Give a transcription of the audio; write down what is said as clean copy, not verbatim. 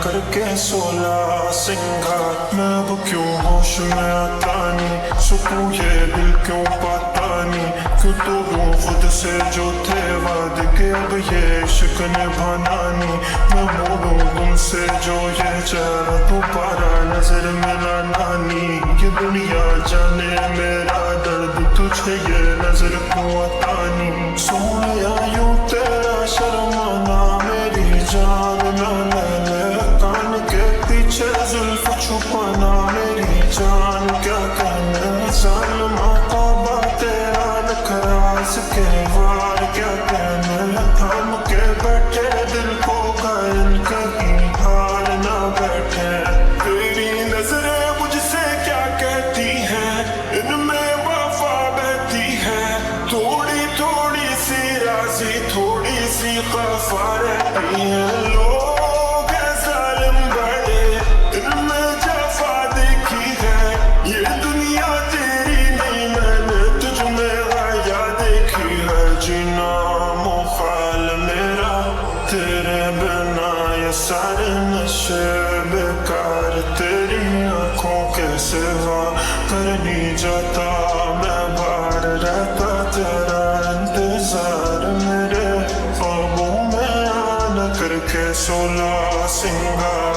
करके 16 सिंगार। मैं अब क्यों होश में आता नहीं, सुकून ये दिल क्यों पाता नहीं, क्यों तोड़ूं खुद से जो थे वादे के अब ये इश्क निभाना नहीं। मैं मोड़ूं तुमसे जो ये चेहरा दोबारा नजर मिलाना नहीं। ये दुनिया जाने मेरा दर्द तुझे ये नजर क्यों आता नहीं। सोनिया यूं तेरा शर्माना मेरी जान ना ले, कान के पीछे जुल्फ छुपाना मेरी जान क्या कहना। जालिमा तौबा तेरा नखरास के वार क्या कहना। थाम के बैठे दिल को घायल कहीं हार ना बैठे। तेरी नजरें मुझसे क्या कहती हैं, इनमें वफा बहती है। थोड़ी थोड़ी सी राज़ी थोड़ी सी खफा रहती है। लोग हैं जालिम बड़े, इनमें जफा देखी है। ये दुनिया तेरी नहीं मैंने तुझ में आया देखी है। जीना मुहाल मेरा तेरे बिना, ये सारे नशे बेकार। तेरी आंखों के सिवा कर नहीं जाता मैं बाहर रहता तेरा इंतजार। मेरे ख्वाबों में आना करके 16 सिंगार।